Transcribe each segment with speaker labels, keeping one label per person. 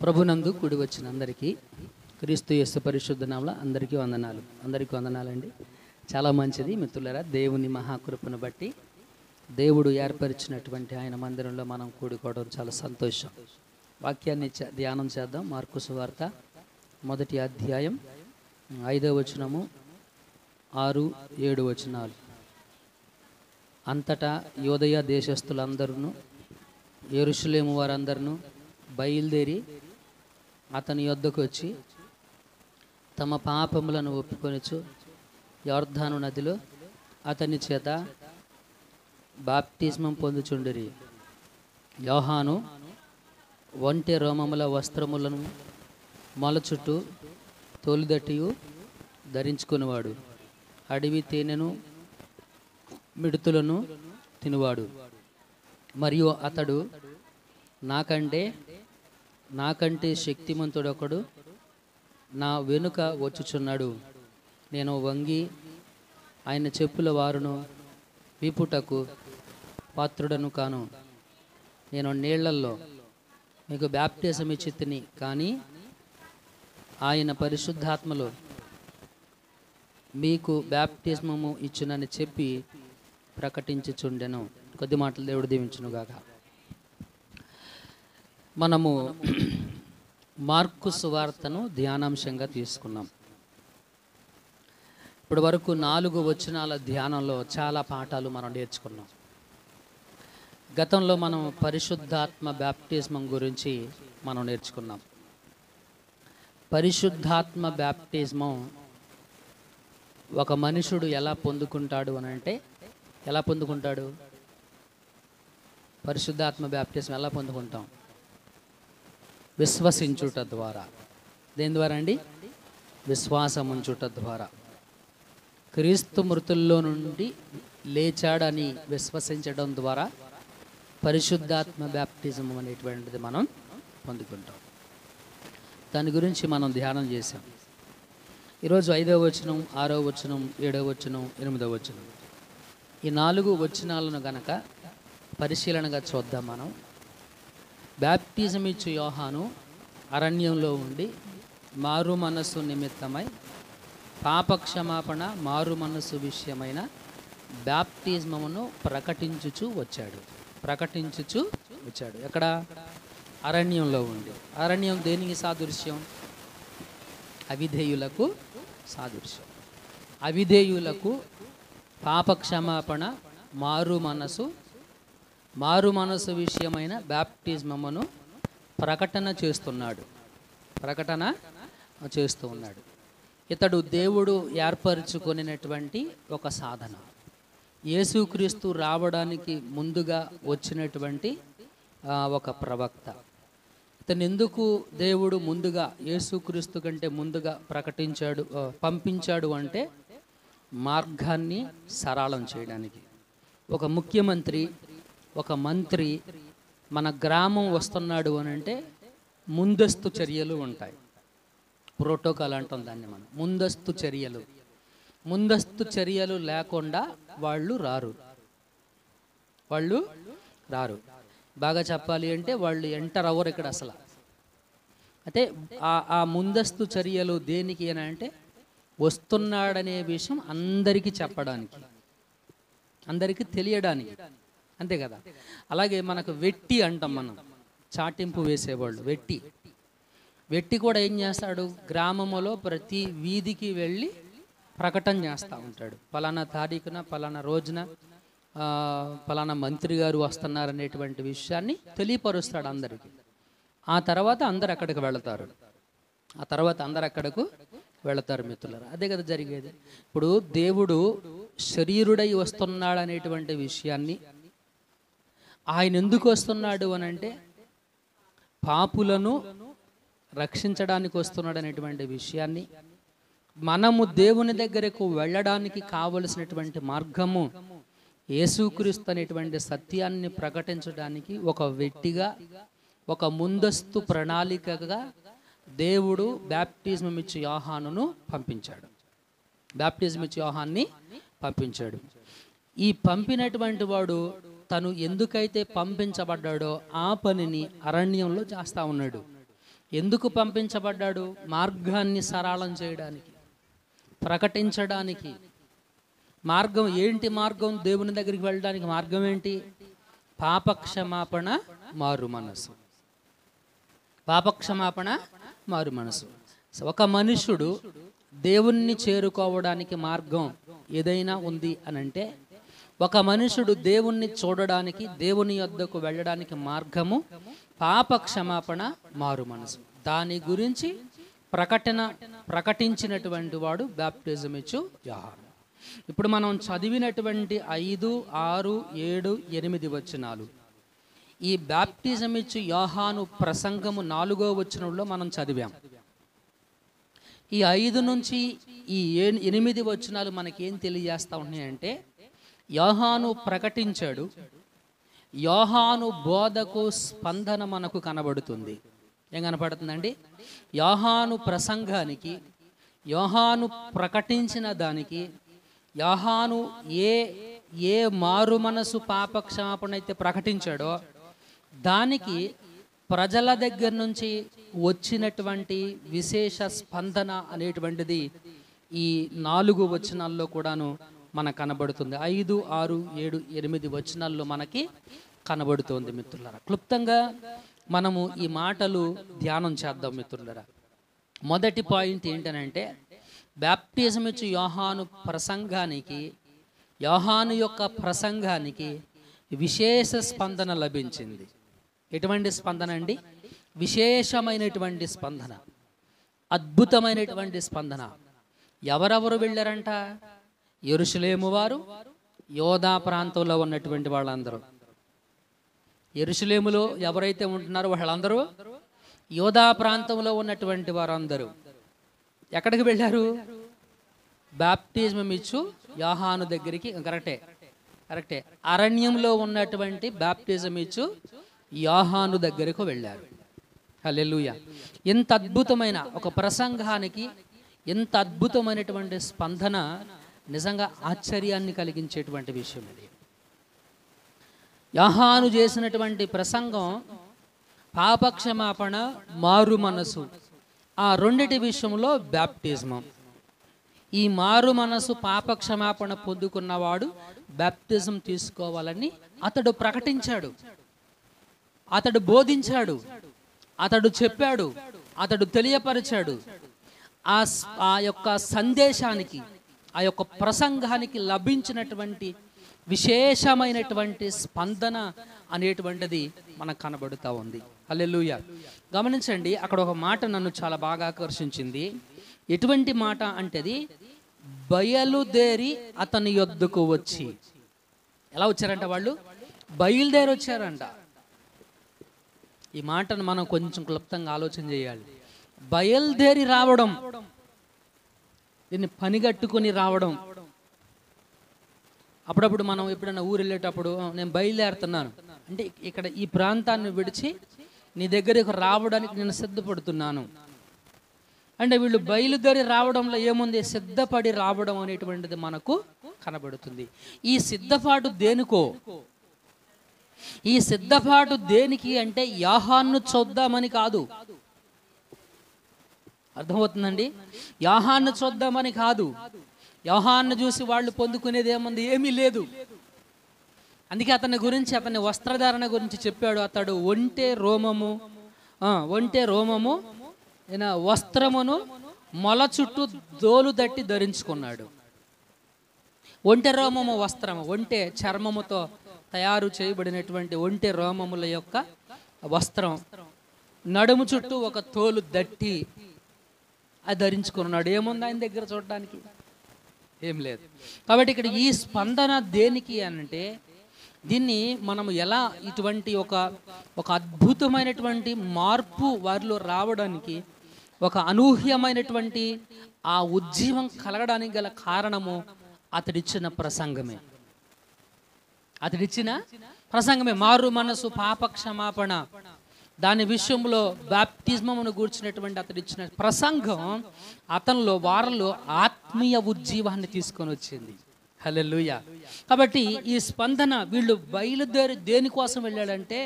Speaker 1: ప్రభునందు కూడి వచ్చిన అందరికీ క్రీస్తు యేసు పరిశుద్ధ నామములో అందరికీ వందనాలండి. చాలా మంచిది మిత్రులారా, దేవుని మహాకృపను బట్టి దేవుడు ఏర్పరిచినటువంటి ఆయన మందిరంలో మనం కూడుకోవడం చాలా సంతోషం. వాక్యాన్ని ధ్యానం చేద్దాం. మార్కు సువార్త 1వ అధ్యాయం 5వ వచనము 6-7 వచనాలు. అంతటా యోదయ దేశస్థులందరూ యెరూషలేము వారందరూ బయలుదేరి అతని యొద్దకు వచ్చి తమ పాపములను ఒప్పుకొనుచు యొర్దాను నదిలో అతని చేత బాప్తిస్మం పొందుచుండిరి. యోహాను ఒంటె రోమముల వస్త్రములను మొల చుట్టూ తోలుదట్టియు ధరించుకునేవాడు. అడవి తేనెను మిడుతులను తినువాడు. మరియు అతడు నాకంటే శక్తిమంతుడొకడు నా వెనుక వచ్చుచున్నాడు. నేను వంగి ఆయన చెప్పుల వారును వీపుటకు పాత్రుడను కాను. నేను నీళ్లలో మీకు బాప్టిజం ఇచ్చితిని, కానీ ఆయన పరిశుద్ధాత్మలో మీకు బాప్టిజము ఇచ్చునని చెప్పి ప్రకటించుచుండెను. కొద్ది మాటలు దేవుడు దీవించునుగాక. మనము మార్కు సువార్తను ధ్యానాంశంగా తీసుకున్నాం. ఇప్పటి వరకు 4 వచనాల ధ్యానంలో చాలా పాఠాలు మనం నేర్చుకున్నాం. గతంలో మనం పరిశుద్ధాత్మ బాప్టిజం గురించి మనం నేర్చుకున్నాం. పరిశుద్ధాత్మ బాప్టిజం ఒక మనుషుడు ఎలా పొందుకుంటాడు అని అంటే, ఎలా పొందుకుంటాడు? పరిశుద్ధాత్మ బాప్టిజం ఎలా పొందుకుంటాం? విశ్వసించుట ద్వారా. దేని ద్వారా అండి? విశ్వాసం ఉంచుట ద్వారా. క్రీస్తు మృతుల్లో నుండి లేచాడని విశ్వసించడం ద్వారా పరిశుద్ధాత్మ బాప్టిజం అనేటువంటిది మనం పొందుకుంటాం. దాని గురించి మనం ధ్యానం చేసాం. ఈరోజు 5వ వచనం, 6వ వచనం, 7వ వచనం, 8వ వచనం, ఈ 4 వచనాలను గనక పరిశీలనగా చూద్దాం మనం. బాప్టిజం ఇచ్చు యోహాను అరణ్యంలో ఉండి మారు మనస్సు నిమిత్తమై పాపక్షమాపణ మారు మనస్సు విషయమైన బాప్టిజమును ప్రకటించుచు వచ్చాడు. ఎక్కడ? అరణ్యంలో ఉండి. అరణ్యం దేనికి సాదృశ్యం? అవిధేయులకు సాదృశ్యం. అవిధేయులకు పాపక్షమాపణ మారు మనసు విషయమైన బాప్టిజమును ప్రకటన చేస్తూ ఉన్నాడు. ఇతడు దేవుడు ఏర్పరచుకొనినటువంటి ఒక సాధన. యేసుక్రీస్తు రావడానికి ముందుగా వచ్చినటువంటి ఒక ప్రవక్త. ఇతను ఎందుకు దేవుడు ముందుగా యేసుక్రీస్తు కంటే ముందుగా పంపించాడు అంటే, మార్గాన్ని సరళం చేయడానికి. ఒక ముఖ్యమంత్రి, ఒక మంత్రి మన గ్రామం వస్తున్నాడు అని అంటే ముందస్తు చర్యలు ఉంటాయి. ప్రోటోకాల్ అంటాం దాన్ని మనం. ముందస్తు చర్యలు లేకుండా వాళ్ళు రారు. బాగా చెప్పాలి అంటే వాళ్ళు ఎంటర్ అవ్వరు ఇక్కడ అసలు. అయితే ఆ ముందస్తు చర్యలు దేనికి అని అంటే, వస్తున్నాడనే విషయం అందరికీ చెప్పడానికి, అందరికీ తెలియడానికి. అంతే కదా? అలాగే మనకు వెట్టి అంటాం మనం, చాటింపు వేసేవాళ్ళు. వెట్టి కూడా ఏం చేస్తాడు? గ్రామంలో ప్రతి వీధికి వెళ్ళి ప్రకటన చేస్తూ ఉంటాడు. పలానా తారీఖున, పలానా రోజున పలానా మంత్రి గారు వస్తున్నారనేటువంటి విషయాన్ని తెలియపరుస్తాడు అందరికీ. ఆ తర్వాత అందరు అక్కడికి వెళతారు. మిత్రులారా, అదే కదా జరిగేది. ఇప్పుడు దేవుడు శరీరుడై వస్తున్నాడు అనేటువంటి విషయాన్ని, ఆయన ఎందుకు వస్తున్నాడు అని అంటే పాపులను రక్షించడానికి వస్తున్నాడు అనేటువంటి విషయాన్ని, మనము దేవుని దగ్గరకు వెళ్ళడానికి కావలసినటువంటి మార్గము యేసుక్రీస్తు అనేటువంటి సత్యాన్ని ప్రకటించడానికి ఒక వ్యక్తిగా, ఒక ముందస్తు ప్రణాళికగా దేవుడు బాప్టిజం ఇచ్చి యోహానును పంపించాడు. ఈ పంపినటువంటి వాడు తను ఎందుకైతే పంపించబడ్డాడో ఆ పనిని అరణ్యంలో చేస్తూ ఉన్నాడు. ఎందుకు పంపించబడ్డాడు? మార్గాన్ని సరళం చేయడానికి, ప్రకటించడానికి. మార్గం ఏంటి? మార్గం దేవుని దగ్గరికి వెళ్ళడానికి మార్గం ఏంటి? పాపక్షమాపణ, మారు మనసు. పాపక్షమాపణ, మారు మనసు. ఒక మనుషుడు దేవుణ్ణి చేరుకోవడానికి మార్గం ఏదైనా ఉంది అని అంటే, ఒక మనుషుడు దేవుణ్ణి చూడడానికి, దేవుని యొద్దకు వెళ్ళడానికి మార్గము పాపక్షమాపణ, మారు మనసు. దాని గురించి ప్రకటించినటువంటి వాడు బాప్టిజం ఇచ్చు యోహాను. ఇప్పుడు మనం చదివినటువంటి 5, 6, 7, 8 వచనాలు ఈ బాప్టిజం ఇచ్చు యోహాను ప్రసంగము 4వ వచనంలో మనం చదివాం. ఈ 5 నుంచి ఈ 8 వచనాలు మనకేం తెలియజేస్తా ఉన్నాయంటే, యోహాను ప్రకటించాడు, యోహాను బోధకు స్పందన మనకు కనబడుతుంది. ఏం కనపడుతుందండి? యోహాను ప్రసంగానికి, యోహాను ప్రకటించిన దానికి, యోహాను ఏ మారు మనసు పాపక్షమాపణ అయితే ప్రకటించాడో దానికి ప్రజల దగ్గర నుంచి వచ్చినటువంటి విశేష స్పందన అనేటువంటిది ఈ 4 వచనాల్లో కూడాను మనకు కనబడుతుంది. 5, 6, 7, 8 వచనాల్లో మనకి కనబడుతోంది మిత్రులారా. క్లుప్తంగా మనము ఈ మాటలు ధ్యానం చేద్దాం మిత్రులారా. మొదటి పాయింట్ ఏంటనంటే, బాప్టిజం ఇచ్చు యోహాను ప్రసంగానికి, యోహాను యొక్క ప్రసంగానికి విశేష స్పందన లభించింది. ఎటువంటి స్పందన అండి? విశేషమైనటువంటి స్పందన, అద్భుతమైనటువంటి స్పందన. ఎవరెవరు వెళ్ళారంట? యెరూషలేము వారు, యోధా ప్రాంతంలో ఉన్నటువంటి వాళ్ళందరూ. యెరూషలేములో ఎవరైతే ఉంటున్నారో వాళ్ళందరూ, యోధా ప్రాంతంలో ఉన్నటువంటి వారందరూ ఎక్కడికి వెళ్ళారు? బాప్టిజం ఇచ్చు యోహాను దగ్గరికి. కరెక్టే. అరణ్యంలో ఉన్నటువంటి బాప్టిజం ఇచ్చు యోహాను దగ్గరకు వెళ్ళారు. హల్లెలూయా. ఎంత అద్భుతమైన ఒక ప్రసంగానికి ఎంత అద్భుతమైనటువంటి స్పందన! నిజంగా ఆశ్చర్యాన్ని కలిగించేటువంటి విషయం ఇది. యోహాను చేసినటువంటి ప్రసంగం పాపక్షమాపణ, మారు మనసు, ఆ రెండిటి విషయంలో బాప్టిజం. ఈ మారు మనసు, పాపక్షమాపణ పొందుకున్నవాడు బాప్టిజం తీసుకోవాలని అతడు ప్రకటించాడు, అతడు బోధించాడు, అతడు చెప్పాడు, అతడు తెలియపరిచాడు. ఆ యొక్క సందేశానికి, ఆ యొక్క ప్రసంగానికి లభించినటువంటి విశేషమైనటువంటి స్పందన అనేటువంటిది మనకు కనబడుతూ ఉంది. హల్లెలూయా. గమనించండి, అక్కడ ఒక మాట నన్ను చాలా బాగా ఆకర్షించింది. ఎటువంటి మాట అంటేది, బయలుదేరి అతని యొద్దకు వచ్చి. ఎలా వచ్చారంట వాళ్ళు? బయలుదేరి వచ్చారంట. ఈ మాటను మనం కొంచెం క్లుప్తంగా ఆలోచన చేయాలి. బయలుదేరి రావడం, దీన్ని పనిగట్టుకొని రావడం. అప్పుడప్పుడు మనం ఎప్పుడైనా ఊరు వెళ్ళేటప్పుడు, నేను బయలుదేరుతున్నాను అంటే, ఇక్కడ ఈ ప్రాంతాన్ని విడిచి నీ దగ్గరకు రావడానికి నేను సిద్ధపడుతున్నాను అంటే, వీళ్ళు బయలుదేరి రావడంలో ఏముంది? సిద్ధపడి రావడం అనేటువంటిది మనకు కనబడుతుంది. ఈ సిద్ధపాటు దేనికో? ఈ సిద్ధపాటు దేనికి అంటే, యోహాను చూద్దామని కాదు. అర్థమవుతుందండి? యోహాను చూద్దామని కాదు. యోహాను చూసి వాళ్ళు పొందుకునేది ఏముంది? ఏమీ లేదు. అందుకే అతని గురించి, అతని వస్త్రధారణ గురించి చెప్పాడు. అతడు ఒంటె రోమము వస్త్రమును మొల చుట్టూ దోలు దట్టి ధరించుకున్నాడు. ఒంటె రోమము వస్త్రము, ఒంటె చర్మముతో తయారు చేయబడినటువంటి ఒంటె రోమముల యొక్క వస్త్రం, నడుము చుట్టూ ఒక తోలు దట్టి అది ధరించుకున్నాడు. ఏముంది ఆయన దగ్గర చూడడానికి? ఏం లేదు. కాబట్టి ఇక్కడ ఈ స్పందన దేనికి అనంటే, దీన్ని మనం ఎలా ఇటువంటి ఒక అద్భుతమైనటువంటి మార్పు వారిలో రావడానికి, ఒక అనూహ్యమైనటువంటి ఆ ఉజ్జీవం కలగడానికి గల కారణము అతడిచ్చిన ప్రసంగమే. మారు మనసు, పాపక్షమాపణ, దాని విషయంలో బాప్తిజమును గూర్చినటువంటి అతడిచ్చిన ప్రసంగం అతనిలో, వారిలో ఆత్మీయ ఉజ్జీవాన్ని తీసుకొని వచ్చింది. హల్లెలూయా. కాబట్టి ఈ స్పందన, వీళ్ళు బయలుదేరి దేనికోసం వెళ్ళాడంటే,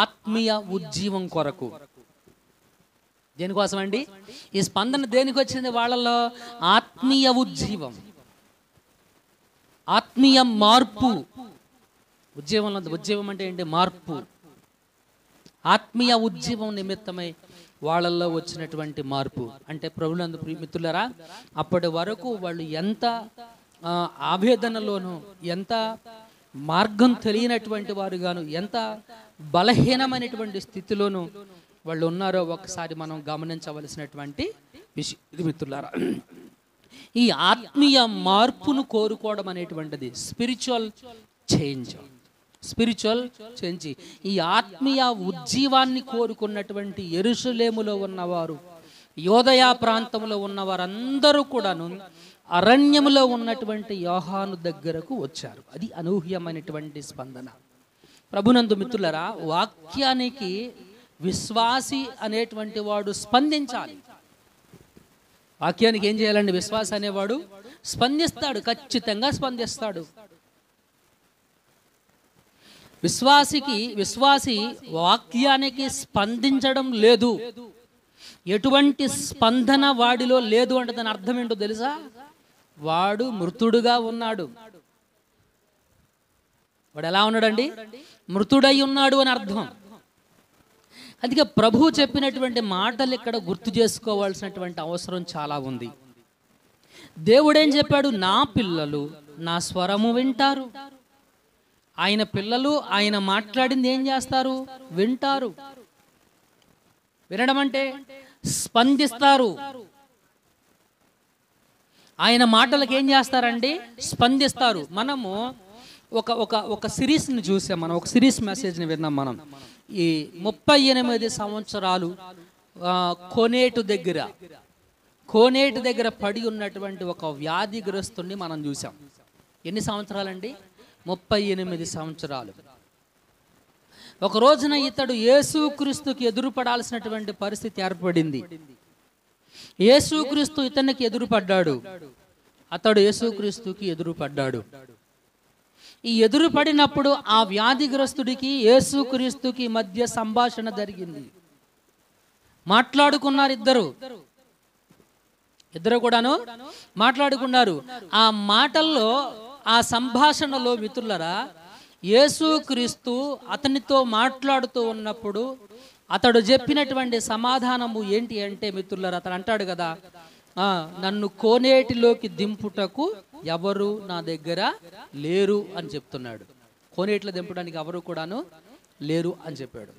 Speaker 1: ఆత్మీయ ఉజ్జీవం కొరకు. దేనికోసం అండి? ఈ స్పందన దేనికి వచ్చింది వాళ్ళలో? ఆత్మీయ ఉజ్జీవం, ఆత్మీయ మార్పు. ఉజ్జీవం అంటే ఏంటి? మార్పు. ఆత్మీయ ఉజ్జీవం నిమిత్తమై వాళ్ళల్లో వచ్చినటువంటి మార్పు. అంటే ప్రభునందు మిత్రులారా, అప్పటి వరకు వాళ్ళు ఎంత ఆవేదనలోనూ, ఎంత మార్గం తెలియనటువంటి వారుగాను, ఎంత బలహీనమైనటువంటి స్థితిలోనూ వాళ్ళు ఉన్నారో ఒకసారి మనం గమనించవలసినటువంటి విషయం మిత్రులారా. ఈ ఆత్మీయ మార్పును కోరుకోవడం అనేటువంటిది స్పిరిచువల్ చేంజ్. ఈ ఆత్మీయ ఉజ్జీవాన్ని కోరుకున్నటువంటి యెరూషలేములో ఉన్నవారు, యోదయ ప్రాంతంలో ఉన్నవారందరూ కూడాను అరణ్యములో ఉన్నటువంటి యోహాను దగ్గరకు వచ్చారు. అది అనూహ్యమైనటువంటి స్పందన. ప్రభునందు మిత్రులరా, వాక్యానికి విశ్వాసి అనేటువంటి వాడు స్పందించాలి. వాక్యానికి ఏం చేయాలండి? విశ్వాసి అనేవాడు స్పందిస్తాడు, ఖచ్చితంగా స్పందిస్తాడు. విశ్వాసి వాక్యానికి స్పందించడం లేదు, ఎటువంటి స్పందన వాడిలో లేదు అంటే దాని అర్థం ఏంటో తెలుసా? వాడు మృతుడుగా ఉన్నాడు. వాడు ఎలా ఉన్నాడండి? మృతుడై ఉన్నాడు అని అర్థం. అందుకే ప్రభువు చెప్పినటువంటి మాటలు ఇక్కడ గుర్తు చేసుకోవాల్సినటువంటి అవసరం చాలా ఉంది. దేవుడేం చెప్పాడు? నా పిల్లలు నా స్వరము వింటారు. ఆయన పిల్లలు ఆయన మాట్లాడింది ఏం చేస్తారు? వింటారు. వినడం అంటే స్పందిస్తారు. ఆయన మాటలకు ఏం చేస్తారండి? స్పందిస్తారు. మనము ఒక సిరీస్ని చూసాం, మనం ఒక సిరీస్ మెసేజ్ని విన్నాం. మనం ఈ 38 సంవత్సరాలు కోనేటు దగ్గర పడి ఉన్నటువంటి ఒక వ్యాధిగ్రస్తుని మనం చూసాం. ఎన్ని సంవత్సరాలండి? 38 సంవత్సరాలు. ఒక రోజున ఇతడు యేసుక్రీస్తుకి ఎదురుపడాల్సినటువంటి పరిస్థితి ఏర్పడింది. యేసుక్రీస్తు ఇతనికి ఎదురుపడ్డాడు, అతడు యేసుక్రీస్తుకి ఎదురుపడ్డాడు. ఈ ఎదురుపడినప్పుడు ఆ వ్యాధిగ్రస్తుడికి యేసుక్రీస్తుకి మధ్య సంభాషణ జరిగింది. మాట్లాడుకున్నారు ఇద్దరు కూడాను మాట్లాడుకున్నారు. ఆ మాటల్లో, ఆ సంభాషణలో మిత్రులరా, యేసుక్రీస్తు అతనితో మాట్లాడుతూ ఉన్నప్పుడు అతడు చెప్పినటువంటి సమాధానము ఏంటి అంటే మిత్రులరా, అతను అంటాడు కదా, నన్ను కోనేటిలోకి దింపుటకు ఎవరు నా దగ్గర లేరు అని చెప్తున్నాడు. కోనేటిలో దింపడానికి ఎవరు కూడాను లేరు అని చెప్పాడు.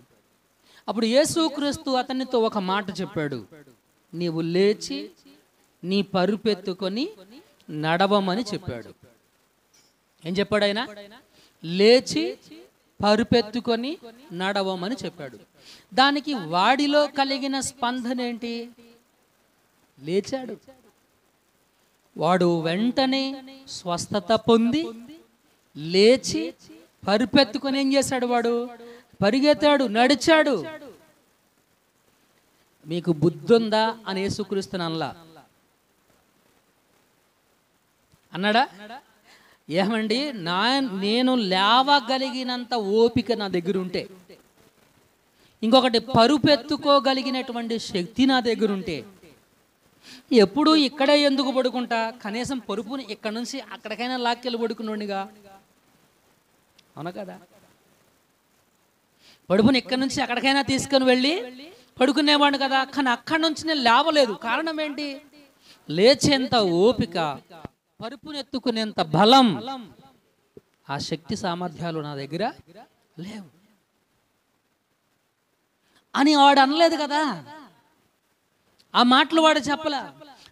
Speaker 1: అప్పుడు యేసుక్రీస్తు అతనితో ఒక మాట చెప్పాడు, నీవు లేచి నీ పరుపెత్తుకొని నడవమని చెప్పాడు. ఏం చెప్పాడు ఆయన? లేచి పరుపెత్తుకొని నడవమని చెప్పాడు. దానికి వాడిలో కలిగిన స్పందన ఏంటి? లేచాడు. వాడు వెంటనే స్వస్థత పొంది లేచి పరుపెత్తుకొని ఏం చేశాడు? వాడు పరిగెత్తాడు, నడిచాడు. మీకు బుద్ధి ఉందా అని యేసుక్రీస్తుని అన్నాడా? ఏమండి, నేను లేవగలిగినంత ఓపిక నా దగ్గర ఉంటే, ఇంకొకటి పరుపెత్తుకోగలిగినటువంటి శక్తి నా దగ్గర ఉంటే, ఎప్పుడు ఇక్కడే ఎందుకు పడుకుంటా? కనీసం పరుపుని ఇక్కడ నుంచి అక్కడికైనా లాక్కెళ్ళి పడుకున్నాడుగా, అవునా కదా? పడుపుని ఇక్కడి నుంచి అక్కడికైనా తీసుకొని వెళ్ళి పడుకునేవాడు కదా. కానీ అక్కడి నుంచి నేను లేవలేదు. కారణం ఏంటి? లేచేంత ఓపిక, పరుపునెత్తుకునేంత బలం, ఆ శక్తి సామర్థ్యాలు నా దగ్గర లేవు అని వాడు అనలేదు కదా. ఆ మాటలు వాడు చెప్పలా.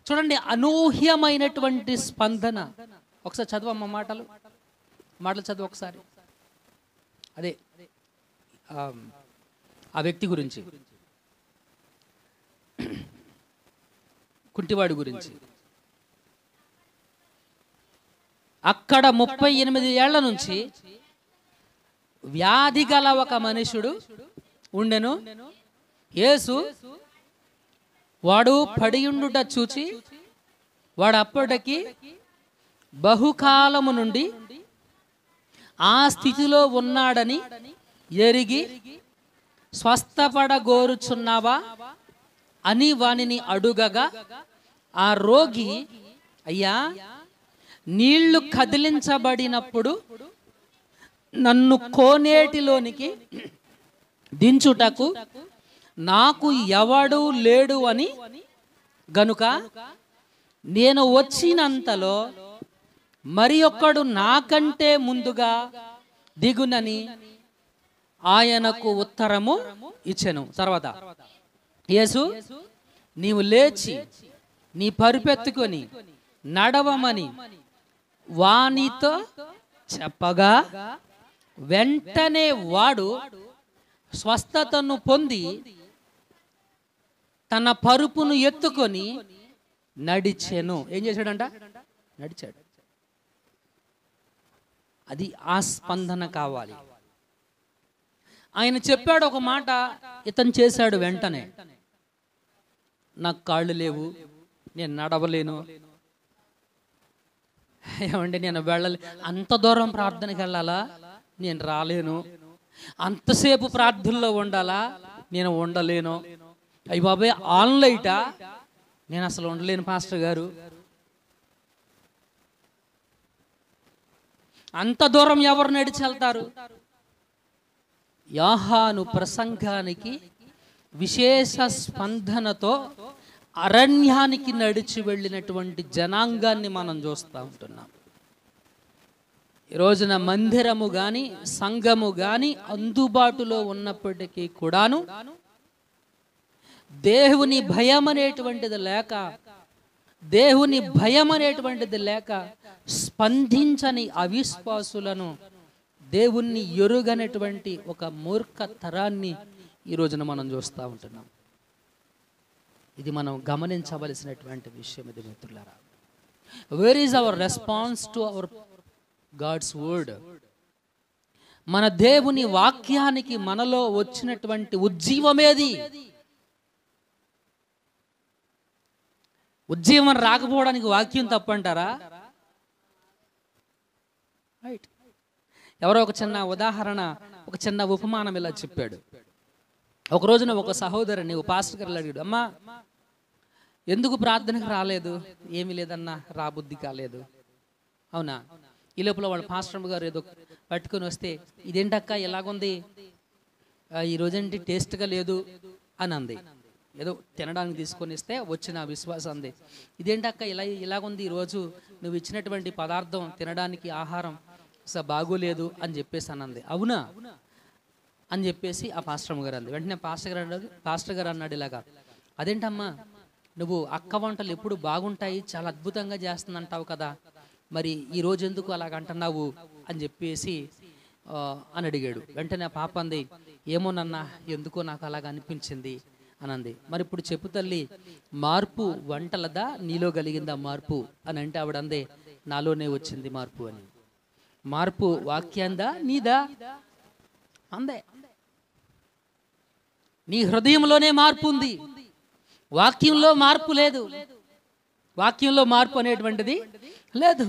Speaker 1: చూడండి, అనూహ్యమైనటువంటి స్పందన. ఒకసారి చదవమ్మ మాటలు చదువు ఒకసారి. అదే ఆ వ్యక్తి గురించి, కుంటివాడి గురించి. అక్కడ 38 ఏళ్ల నుంచి వ్యాధి గల ఒక మనుషుడు ఉండెను. యేసు వాడు పడియుండుట చూచి, వాడు అప్పటికి బహుకాలము నుండి ఆ స్థితిలో ఉన్నాడని ఎరిగి, స్వస్థపడగోరుచున్నావా అని వానిని అడుగగా ఆ రోగి, అయ్యా, నీళ్లు కదిలించబడినప్పుడు నన్ను కోనేటిలోనికి దించుటకు నాకు ఎవడు లేడు అని గనుక నేను వచ్చినంతలో మరి ఒక్కడు నాకంటే ముందుగా దిగునని ఆయనకు ఉత్తరము ఇచ్చెను. తర్వాత, యేసు, నీవు లేచి నీ పరుపెత్తుకొని నడవమని వానితో చెప్పగా వెంటనే వాడు స్వస్థతను పొంది తన పరుపును ఎత్తుకొని నడిచెను. ఏం చేశాడంట? నడిచాడు. అది ఆ స్పందన కావాలి. ఆయన చెప్పాడు ఒక మాట, ఇతను చేశాడు వెంటనే. నాకు కాళ్ళు లేవు, నేను నడవలేను, ఏమంటే నేను వెళ్ళలే, అంత దూరం ప్రార్థనకి వెళ్ళాలా, నేను రాలేను, అంతసేపు ప్రార్థనలో ఉండాలా, నేను ఉండలేను, అయ్యి బాబాయ్ ఆన్లైటా, నేను అసలు ఉండలేను పాస్టర్ గారు. అంత దూరం ఎవరు నడిచి వెళ్తారు? యోహాను ప్రసంగానికి విశేష స్పందనతో అరణ్యానికి నడిచి వెళ్ళినటువంటి జనాంగాన్ని మనం చూస్తూ ఉంటున్నాం. ఈ రోజున మందిరము కానీ సంఘము కానీ అందుబాటులో ఉన్నప్పటికీ కూడాను దేవుని భయం అనేటువంటిది లేక, దేవుని భయం అనేటువంటిది లేక స్పందించని అవిశ్వాసులను, దేవుణ్ణి ఎరుగనటువంటి ఒక మూర్ఖ తరాన్ని ఈ రోజున మనం చూస్తూ ఉంటున్నాం. ఇది మనం గమనించవలసినటువంటి విషయం. ఇది మిత్రులారా, where is our response to our God's word? మన దేవుని వాక్యానికి మనలో వచ్చినటువంటి ఉజ్జీవమేది? ఉజ్జీవం రాకపోవడానికి వాక్యం తప్పంటారా? రైట్. ఎవరో ఒక చిన్న ఉదాహరణ, ఒక చిన్న ఉపమానం ఇలా చెప్పాడు. ఒక రోజున ఒక సహోదరుని పాస్టర్ గారు అడిగాడు, అమ్మా ఎందుకు ప్రార్థనకు రాలేదు? ఏమీ లేదన్నా, రాబుద్ధి కాలేదు. అవునా? ఈ లోపల వాళ్ళ పాస్టర్ గారు ఏదో పట్టుకొని వస్తే, ఇదేంటక్క ఎలాగుంది, ఈరోజేంటి టేస్ట్గా లేదు అని అంది. ఏదో తినడానికి తీసుకొని ఇస్తే వచ్చిన విశ్వాసం అంది, ఇదేంటక్క ఇలాగుంది, ఈరోజు నువ్వు ఇచ్చినటువంటి పదార్థం తినడానికి ఆహారం అసలు బాగోలేదు అని చెప్పేసి అనంది. అవునా అని చెప్పేసి ఆ పాస్టర్ గారు అంది. వెంటనే పాస్టర్ గారు అన్నాడు ఇలాగా, అదేంటమ్మా, నువ్వు అక్క వంటలు ఎప్పుడు బాగుంటాయి, చాలా అద్భుతంగా చేస్తుందంటావు కదా, మరి ఈరోజు ఎందుకు అలాగంటున్నావు అని చెప్పేసి అని అడిగాడు. వెంటనే ఆ పాప అంది, ఏమోనన్నా, ఎందుకో నాకు అలాగ అనిపించింది అని అంది. మరి ఇప్పుడు చెప్పు తల్లి, మార్పు వంటలదా నీలో కలిగిందా మార్పు అని అంటే ఆవిడ అందే, నాలోనే వచ్చింది మార్పు అని. మార్పు వాక్యాందా నీదా అందే. నీ హృదయంలోనే మార్పు ఉంది, వాక్యంలో మార్పు లేదు. వాక్యంలో మార్పు అనేటువంటిది లేదు.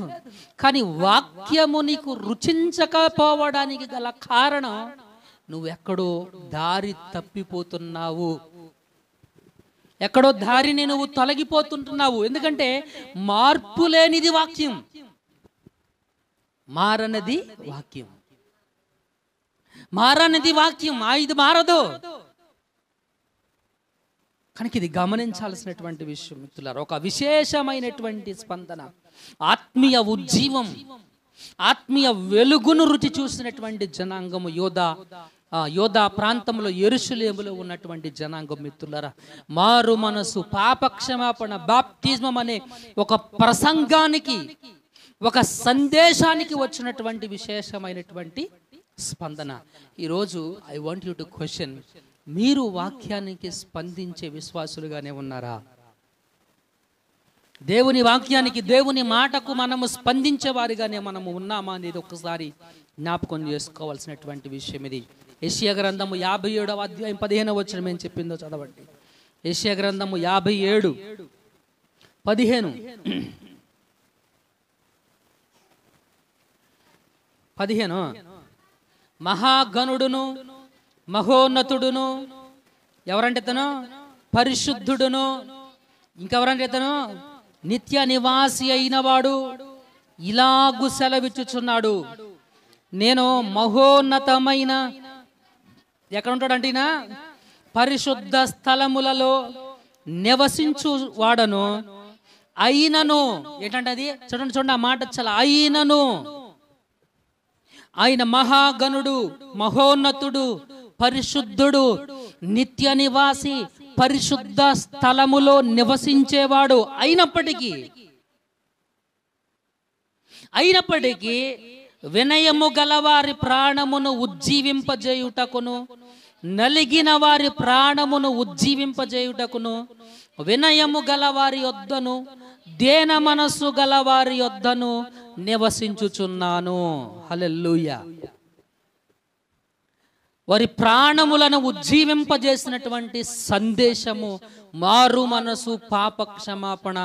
Speaker 1: కానీ వాక్యము నీకు రుచించకపోవడానికి గల కారణం, నువ్వెక్కడో దారి తప్పిపోతున్నావు, ఎక్కడో దారిని నువ్వు తొలగిపోతుంటున్నావు. ఎందుకంటే మార్పు లేనిది వాక్యం, మారనది వాక్యం, మారనది వాక్యం. ఇది మారదు. కనుక ఇది గమనించాల్సినటువంటి విషయం మిత్రులారా. ఒక విశేషమైనటువంటి స్పందన, ఆత్మీయ ఉజ్జీవం, ఆత్మీయ వెలుగును రుచి చూసినటువంటి జనాంగము యోధా ప్రాంతంలో యెరూషలేములో ఉన్నటువంటి జనాంగం మిత్రులారా. మారు మనసు, పాప క్షమాపణ, బాప్టిజం అనే ఒక ప్రసంగానికి, ఒక సందేశానికి వచ్చినటువంటి విశేషమైనటువంటి స్పందన. ఈరోజు I want you to question, మీరు వాక్యానికి స్పందించే విశ్వాసులుగానే ఉన్నారా? దేవుని వాక్యానికి, దేవుని మాటకు మనము స్పందించే వారిగానే మనము ఉన్నామా అనేది ఒకసారి జ్ఞాపకం చేసుకోవాల్సినటువంటి విషయం ఇది. యెషయా గ్రంథము 57వ అధ్యాయం 15వ వచనం ఏం చెప్పిందో చదవండి. యెషయా గ్రంథము 57:15. మహాగణుడును మహోన్నతుడును ఎవరంటే తను పరిశుద్ధుడును, ఇంకెవరంటే ఇతను నిత్య నివాసి అయిన వాడు ఇలాగు సెలవిచ్చుచున్నాడు, నేను మహోన్నతమైన ఎక్కడ ఉంటాడంటే పరిశుద్ధ స్థలములలో నివసించు వాడను, అయినను ఏంటంటే అది చూడండి చూడండి ఆ మాట చాలా, అయినను ఆయన మహాగణుడు, మహోన్నతుడు, పరిశుద్ధుడు, నిత్య నివాసి, పరిశుద్ధ స్థలములో నివసించేవాడు అయినప్పటికీ వినయము గలవారి ప్రాణమును ఉజ్జీవింపజేయుటకును, నలిగిన వారి ప్రాణమును ఉజ్జీవింపజేయుటకును, వినయము గలవారి యొద్దను, దేన మనస్సు గలవారి యొద్దను నివసించుచున్నాను. హల్లెలూయా. వారి ప్రాణములను ఉజ్జీవింపజేసినటువంటి సందేశము మారు మనసు, పాప క్షమాపణ,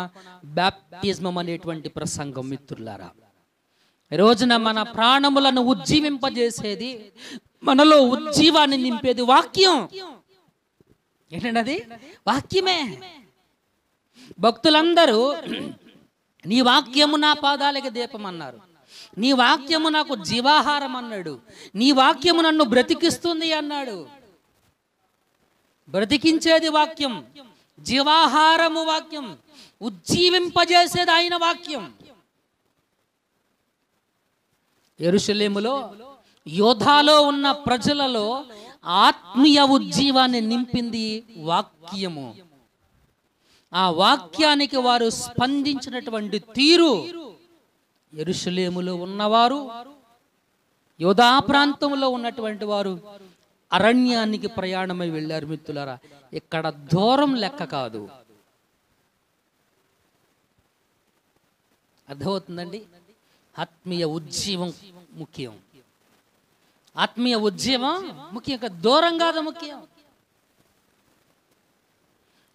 Speaker 1: బాప్తిజం అనేటువంటి ప్రసంగం. మిత్రులారా, ఈ రోజున మన ప్రాణములను ఉజ్జీవింపజేసేది, మనలో ఉజ్జీవాన్ని నింపేది వాక్యం. ఏంటంటే అది వాక్యమే. భక్తులందరూ నీ వాక్యము నా పాదాలకి దీపం అన్నారు, నీ వాక్యము నాకు జీవాహారం అన్నాడు, నీ వాక్యము నన్ను బ్రతికిస్తుంది అన్నాడు. బ్రతికించేది వాక్యం, జీవాహారము వాక్యం, ఉజ్జీవింపజేసేది ఆయన వాక్యం. యెరూషలేములో యోధాలో ఉన్న ప్రజలలో ఆత్మీయ ఉజ్జీవాన్ని నింపింది వాక్యము. ఆ వాక్యానికి వారు స్పందించినటువంటి తీరు, యెరూషలేములో ఉన్నవారు, యోధా ప్రాంతంలో ఉన్నటువంటి వారు అరణ్యానికి ప్రయాణమై వెళ్ళారు. మిత్రులారా, ఇక్కడ దూరం లెక్క కాదు. అర్థమవుతుందండి? ఆత్మీయ ఉజ్జీవం ముఖ్యం, ఆత్మీయ ఉజ్జీవం ముఖ్యం, దూరం కాదు ముఖ్యం.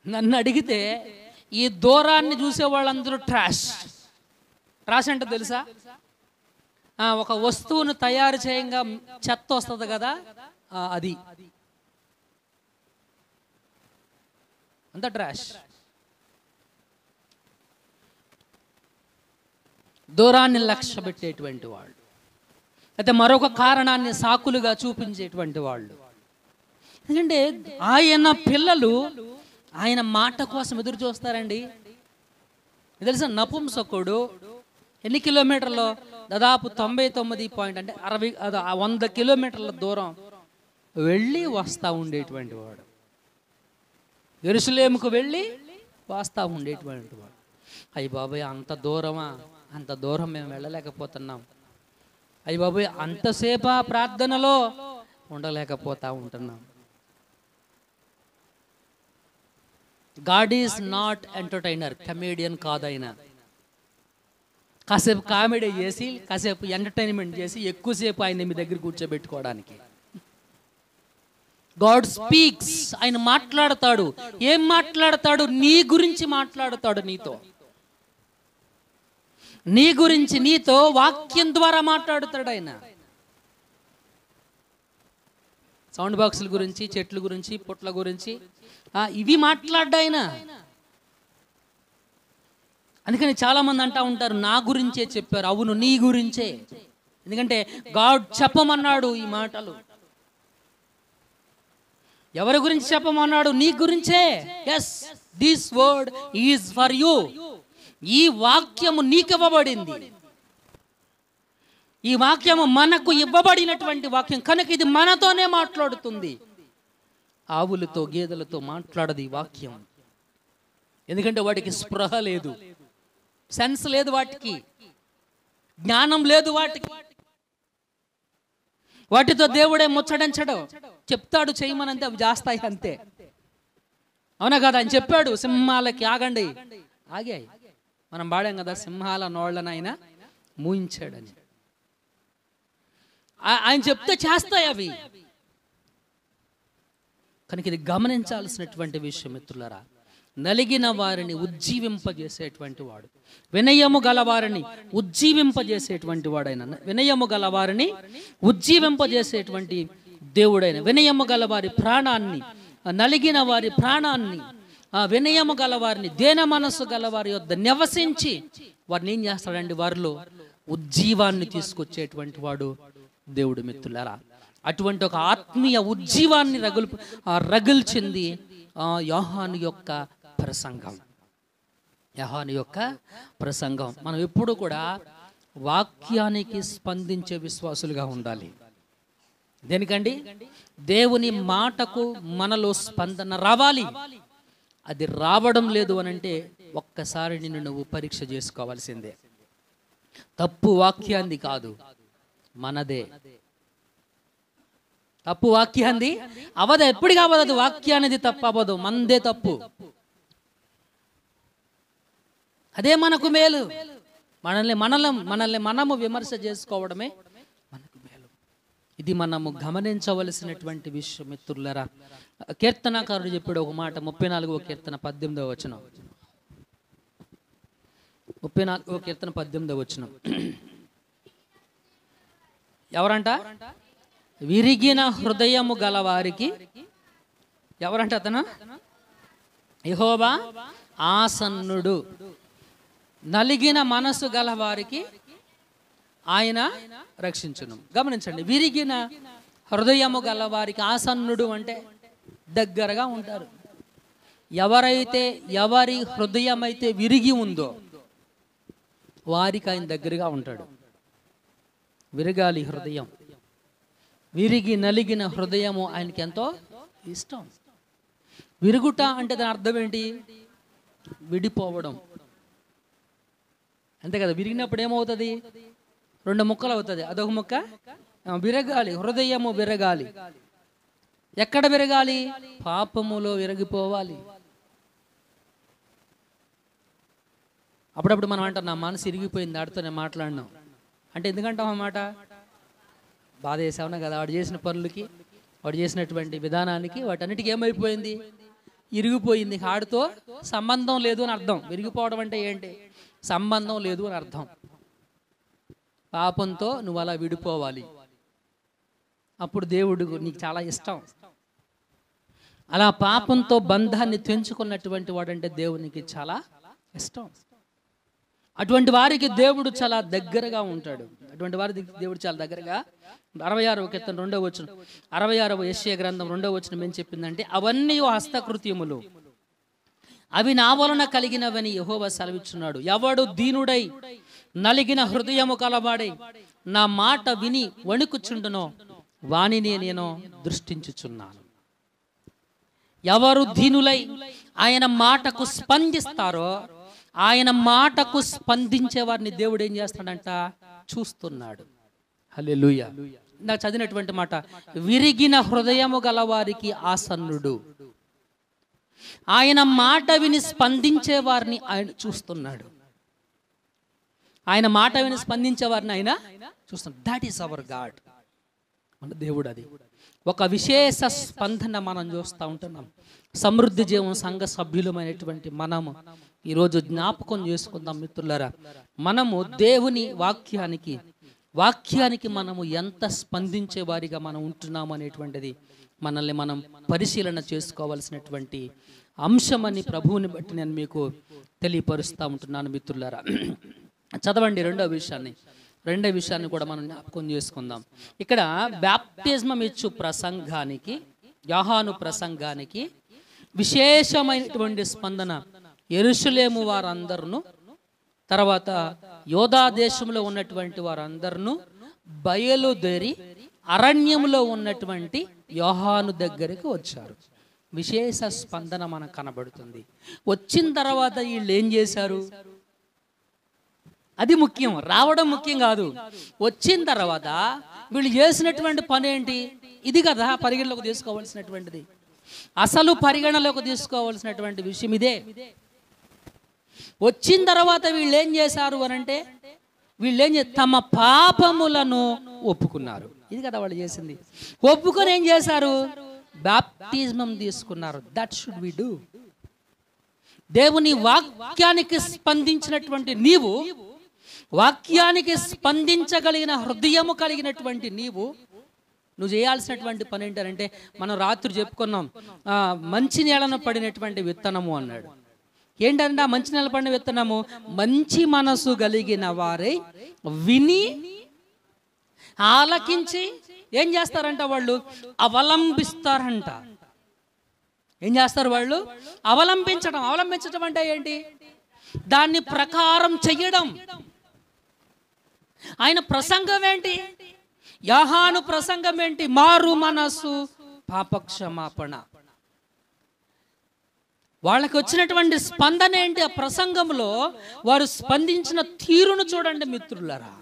Speaker 1: నన్ను అడిగితే ఈ దూరాన్ని చూసే వాళ్ళందరూ ట్రాష్ అంటే తెలుసా? ఒక వస్తువును తయారు చేయంగా చెత్త వస్తుంది కదా, అది అంత ట్రాష్. దూరాన్ని లక్ష్య పెట్టేటువంటి వాళ్ళు, అయితే మరొక కారణాన్ని సాకులుగా చూపించేటువంటి వాళ్ళు. ఎందుకంటే ఆయన పిల్లలు ఆయన మాట కోసం ఎదురు చూస్తారండి. తెలుసా, నపుంసకుడు ఎన్ని కిలోమీటర్లు? దాదాపు 99 అంటే 100 కిలోమీటర్ల దూరం వెళ్ళి వస్తూ ఉండేటువంటి వాడు, యెరూషలేముకు వెళ్ళి వస్తూ ఉండేటువంటి వాడు. అయ్య బాబాయ్, అంత దూరమా? అంత దూరం మేము వెళ్ళలేకపోతున్నాం. అయ్య బాబాయ్, అంతసేపు ఆ ప్రార్థనలో ఉండలేకపోతా ఉంటున్నాం. God is not entertainer, comedian కాదైనా. కాసేపు కామెడీ చేసి, కాసేపు ఎంటర్టైన్మెంట్ చేసి, ఎక్కువసేపు ఆయన మీ దగ్గర కూర్చోబెట్టుకోవడానికి. గాడ్ స్పీక్స్, ఆయన మాట్లాడతాడు. ఏం మాట్లాడతాడు? నీ గురించి మాట్లాడతాడు, నీ గురించి, నీతో వాక్యం ద్వారా మాట్లాడుతాడు ఆయన. సౌండ్ బాక్సుల గురించి, చెట్ల గురించి, పుట్ల గురించి ఇవి మాట్లాడ్డాయన. అందుకని చాలా మంది అంటూ ఉంటారు, నా గురించే చెప్పారు. అవును, నీ గురించే. ఎందుకంటే గాడ్ చెప్పమన్నాడు ఈ మాటలు. ఎవరి గురించి చెప్పమన్నాడు? నీ గురించే. Yes, this word is for you. ఈ వాక్యము నీకు ఇవ్వబడింది. ఈ వాక్యము మనకు ఇవ్వబడినటువంటి వాక్యం కనుక ఇది మనతోనే మాట్లాడుతుంది. ఆవులతో, గేదెలతో మాట్లాడదు ఈ వాక్యం. ఎందుకంటే వాటికి స్పృహ లేదు, సెన్స్ లేదు, వాటికి జ్ఞానం లేదు. వాటితో దేవుడే ముచ్చడించడు, చెప్తాడు చేయమనంతే, అవి చేస్తాయి అంతే. అవునా కదా? ఆయన చెప్పాడు సింహాలకి ఆగండి, ఆగాయి. మనం పాడాం కదా, సింహాల నోళ్ళనైనా మూయించాడని. ఆయన చెప్తే చేస్తాయి అవి. కనుక ఇది గమనించాల్సినటువంటి విషయం మిత్రులారా. నలిగిన వారిని ఉజ్జీవింపజేసేటువంటి వాడు, వినయము గలవారిని ఉజ్జీవింపజేసేటువంటి వాడైన, వినయము గలవారిని ఉజ్జీవింపజేసేటువంటి దేవుడైన, వినయము గలవారి ప్రాణాన్ని, నలిగిన వారి ప్రాణాన్ని వినయము గలవారిని, దేన మనస్సు గలవారి యొద్ద నివసించి వారిని ఏం చేస్తాడండి? వారిలో ఉజ్జీవాన్ని తీసుకొచ్చేటువంటి వాడు దేవుడు. మిత్రులారా, అటువంటి ఒక ఆత్మీయ ఉజ్జీవాన్ని రగిల్చింది యోహాను యొక్క ప్రసంగం. యోహాను యొక్క ప్రసంగం. మనం ఎప్పుడు కూడా వాక్యానికి స్పందించే విశ్వాసులుగా ఉండాలి. దేనికండి? దేవుని మాటకు మనలో స్పందన రావాలి. అది రావడం లేదు అనంటే ఒక్కసారి నిన్ను నువ్వు పరీక్ష చేసుకోవాల్సిందే. తప్పు వాక్యాన్ని కాదు, మనదే. తప్పు వాక్యాన్ని అవదు, ఎప్పటికీ అవదు. వాక్యానికి తప్పు అవ్వదు, మనదే తప్పు. అదే మనకు మేలు. మనల్ని మనము విమర్శ చేసుకోవడమే మనకు మేలు. ఇది మనము గమనించవలసినటువంటి విషయం మిత్రులారా. కీర్తనకారుడు చెప్పాడు ఒక మాట, 34వ కీర్తన 18వ వచనం. 34వ కీర్తన 18వ వచనం. ఎవరంట? విరిగిన హృదయము గలవారికి. ఎవరంట అతను? యెహోవా ఆసన్నుడు. నలిగిన మనసు గలవారికి ఆయన రక్షించును. గమనించండి, విరిగిన హృదయము గలవారికి ఆసన్నుడు అంటే దగ్గరగా ఉంటారు. ఎవరి హృదయం అయితే విరిగి ఉందో వారికి ఆయన దగ్గరగా ఉంటాడు. విరగాలి హృదయం. విరిగి నలిగిన హృదయము ఆయనకి ఎంతో ఇష్టం. విరుగుట అంటే దాని అర్థం ఏంటి? విడిపోవడం, అంతే కదా. విరిగినప్పుడు ఏమవుతుంది? 2 ముక్కలు అవుతుంది. అదొక ముక్క విరగాలి. హృదయము విరగాలి. ఎక్కడ విరగాలి? పాపములో విరగిపోవాలి. అప్పుడప్పుడు మనం అంటాం, నా మనసు ఇరిగిపోయింది, ఆడితో నేను మాట్లాడినాం అంటే ఎందుకంటాం అన్నమాట? బాధ వేసావునా కదా, వాడు చేసిన పనులకి, వాడు చేసినటువంటి విధానానికి, వాటన్నిటికీ ఏమైపోయింది? ఇరిగిపోయింది. ఆడితో సంబంధం లేదు అని అర్థం. విరిగిపోవడం అంటే ఏంటి? సంబంధం లేదు అని అర్థం. పాపంతో నువ్వు అలా విడిపోవాలి. అప్పుడు దేవుడు నీకు చాలా ఇష్టం. అలా పాపంతో బంధాన్ని తెంచుకున్నటువంటి వాడంటే దేవునికి చాలా ఇష్టం. అటువంటి వారికి దేవుడు చాలా దగ్గరగా ఉంటాడు. అటువంటి వారికి దేవుడు చాలా దగ్గరగా. 66వ కీర్తన 2వ వచనం, 66వ యెషయా గ్రంథం 2వ వచనం ఏం చెప్పిందంటే, అవన్నీ హస్తకృత్యములు, అవి నా వలన కలిగినవని యెహోవా సెలవిచ్చున్నాడు. ఎవడు దీనుడై నలిగిన హృదయము కలవాడై నా మాట విని వణుకుచుండునో వానిని నేను దృష్టించుచున్నాను. ఎవరు దీనులై ఆయన మాటకు స్పందిస్తారో, ఆయన మాటకు స్పందించే వారిని దేవుడు ఏం చేస్తాడంట? చూస్తున్నాడు. హల్లెలూయా. నాకు చదివినటువంటి మాట, విరిగిన హృదయము గల వారికి ఆసన్నుడు. ఆయన మాట విని స్పందించే వారిని ఆయన చూస్తున్నాడు. ఆయన మాట విని స్పందించే వారిని ఆయన చూస్తున్నాడు. That is our God. మన దేవుడు అది. ఒక విశేష స్పందన మనం చూస్తూ ఉంటున్నాం. సమృద్ధి జీవం సంఘ సభ్యులమైనటువంటి మనము ఈరోజు జ్ఞాపకం చేసుకుందాం మిత్రులారా. మనము దేవుని వాక్యానికి మనము ఎంత స్పందించే వారిగా మనం ఉంటున్నాము అనేటువంటిది మనల్ని మనం పరిశీలన చేసుకోవాల్సినటువంటి అంశమని ప్రభువుని బట్టి నేను మీకు తెలియపరుస్తూ ఉంటున్నాను మిత్రులారా. చదవండి రెండవ విషయాన్ని కూడా మనం జ్ఞాపకం చేసుకుందాం. ఇక్కడ బాప్తిజం ఇచ్చు ప్రసంగానికి, యోహాను ప్రసంగానికి విశేషమైనటువంటి స్పందన యెరూషలేము వారందరూ, తర్వాత యోధా దేశంలో ఉన్నటువంటి వారందరూ బయలుదేరి అరణ్యంలో ఉన్నటువంటి యోహాను దగ్గరికి వచ్చారు. విశేష స్పందన మనకు కనబడుతుంది. వచ్చిన తర్వాత వీళ్ళు ఏం చేశారు? అది ముఖ్యం, రావడం ముఖ్యం కాదు. వచ్చిన తర్వాత వీళ్ళు చేసినటువంటి పని ఏంటి? ఇది కదా పరిగణలోకి తీసుకోవాల్సినటువంటిది. అసలు పరిగణలోకి తీసుకోవాల్సినటువంటి విషయం ఇదే. వచ్చిన తర్వాత వీళ్ళు ఏం చేశారు అనంటే, తమ పాపములను ఒప్పుకున్నారు. ఇది కదా వాళ్ళు చేసింది. ఒప్పుకొని ఏం చేశారు? బాప్తిజం తీసుకున్నారు. That should we do. దేవుని వాక్యానికి స్పందించినటువంటి నీవు, వాక్యానికి స్పందించగలిగిన హృదయము కలిగినటువంటి నీవు నువ్వు చేయాల్సినటువంటి పని ఏంటంటే, మనం రాత్రి చెప్పుకున్నాం, మంచి నేలను పడినటువంటి విత్తనము అన్నాడు. ఏంటంటే ఆ మంచి నేల పడిన విత్తనము, మంచి మనసు కలిగిన వారై విని ఆలకించి ఏం చేస్తారంట, వాళ్ళు అవలంబిస్తారంట. ఏం చేస్తారు వాళ్ళు? అవలంబించడం. అవలంబించడం అంటే ఏంటి? దాన్ని ప్రకారం చెయ్యడం. ఆయన ప్రసంగం ఏంటి? యోహాను ప్రసంగం ఏంటి? మారు మనసు, పాపక్షమాపణ. వాళ్ళకి వచ్చినటువంటి స్పందన ఏంటి? ఆ ప్రసంగంలో వారు స్పందించిన తీరును చూడండి మిత్రులారా.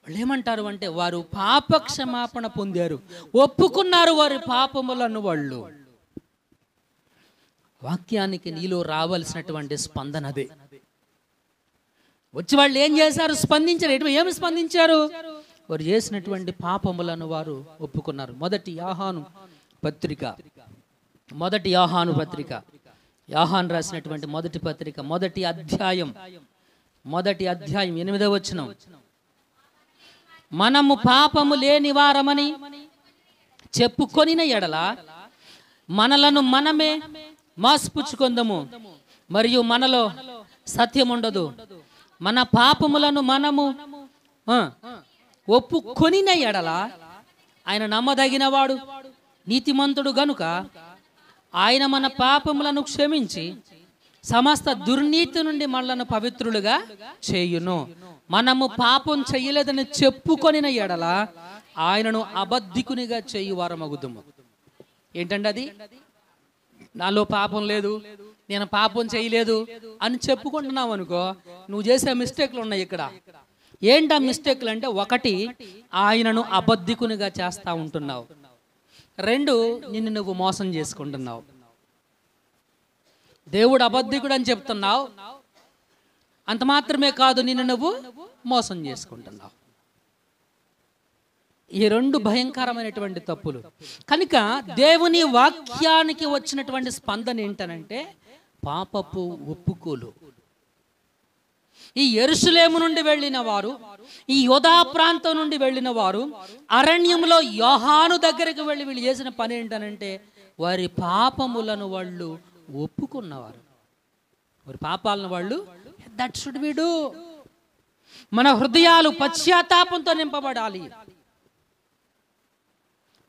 Speaker 1: వాళ్ళు ఏమంటారు అంటే, వారు పాపక్షమాపణ పొందారు, ఒప్పుకున్నారు వారి పాపములను. వాళ్ళు వాక్యానికి నీలో రావాల్సినటువంటి స్పందన అదే. వచ్చి వాళ్ళు ఏం చేశారు? స్పందించారు. ఏమి స్పందించారు? వారు చేసినటువంటి పాపములను వారు ఒప్పుకున్నారు. మొదటి యోహాను పత్రిక, యోహాను రాసినటువంటి మొదటి పత్రిక, మొదటి అధ్యాయం 8వ వచనం, మనము పాపము లేని వారమని చెప్పుకొనిన ఎడల మనలను మనమే మోసపుచ్చుకొందము, మరియు మనలో సత్యం ఉండదు. మన పాపములను మనము ఒప్పుకొనిన ఎడల ఆయన నమ్మదగినవాడు, నీతిమంతుడు గనుక ఆయన మన పాపములను క్షమించి సమస్త దుర్నీతి నుండి మనలను పవిత్రులుగా చేయును. మనము పాపం చెయ్యలేదని చెప్పుకొనిన ఎడల ఆయనను అబద్ధికునిగా చేయువారమగుదుము. ఏంటండి అది? నాలో పాపం లేదు, నేను పాపం చేయలేదు అని చెప్పుకుంటున్నావు అనుకో, నువ్వు చేసే మిస్టేక్లు ఉన్నాయి ఇక్కడ. ఏంటి ఆ మిస్టేక్లు అంటే, 1, ఆయనను అబద్ధికునిగా చేస్తా ఉంటున్నావు. 2, నిన్ను నువ్వు మోసం చేసుకుంటున్నావు. దేవుడు అబద్ధికుడు అని చెప్తున్నావు, అంత మాత్రమే కాదు, నిన్ను నువ్వు మోసం చేసుకుంటున్నావు. ఈ 2 భయంకరమైనటువంటి తప్పులు. కనుక దేవుని వాక్యానికి వచ్చినటువంటి స్పందన ఏంటనంటే పాపపు ఒప్పుకోలు. ఈ యెరూషలేము నుండి వెళ్ళిన వారు, ఈ యోధా ప్రాంతం నుండి వెళ్ళిన వారు అరణ్యంలో యోహాను దగ్గరికి వెళ్ళి వీళ్ళు చేసిన పని ఏంటనంటే వారి పాపములను వాళ్ళు ఒప్పుకున్నవారు. వారి పాపాలను వాళ్ళు, దట్ షుడ్ వి డు. మన హృదయాలు పశ్చాత్తాపంతో నింపబడాలి.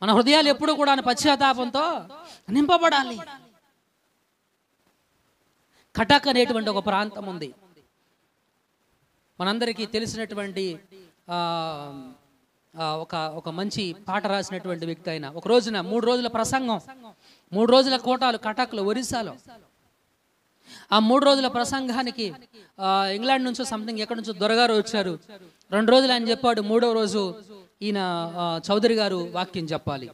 Speaker 1: మన హృదయాలు ఎప్పుడు కూడా పశ్చాత్తాపంతో నింపబడాలి. కటక్ అనేటువంటి ఒక ప్రాంతం ఉంది. మనందరికీ తెలిసినటువంటి ఒక మంచి పాట రాసినటువంటి వ్యక్తి అయిన ఒక రోజున 3 రోజుల ప్రసంగం, 3 రోజుల కోటాలు కటక్లో, ఒరిస్సాలో. ఆ 3 రోజుల ప్రసంగానికి ఇంగ్లాండ్ నుంచో సంథింగ్ ఎక్కడి నుంచో దొరగారు వచ్చారు. 2 రోజులు ఆయన చెప్పాడు, 3వ రోజు ఈయన చౌదరి గారు వాక్యం చెప్పాలి.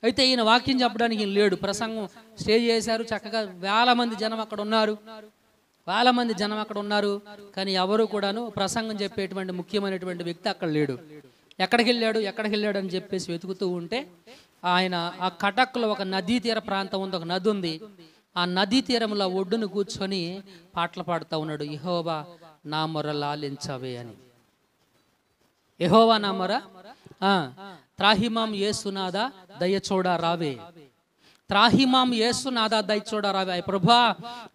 Speaker 1: అయితే ఈయన వాక్యం చెప్పడానికి లేడు. ప్రసంగం స్టేజ్ చేశారు, చక్కగా వేల మంది జనం అక్కడ ఉన్నారు. కానీ ఎవరు కూడాను ప్రసంగం చెప్పేటువంటి ముఖ్యమైనటువంటి వ్యక్తి అక్కడ లేడు. ఎక్కడికి వెళ్ళాడు అని చెప్పేసి వెతుకుతూ ఉంటే ఆయన ఆ కటక్లో ఒక నదీ తీర ప్రాంతం ఉంది, ఒక నది ఉంది. ఆ నదీ తీరంలో ఒడ్డును కూర్చొని పాటలు పాడుతూ ఉన్నాడు. యెహోవా నా మొర లాలించవే అని. యెహోవా నా మొర, త్రాహిమాం యేసునాదా దయచూడా రావే, త్రాహిమాం యేసునాదా దయచూడా రావే. ప్రభువా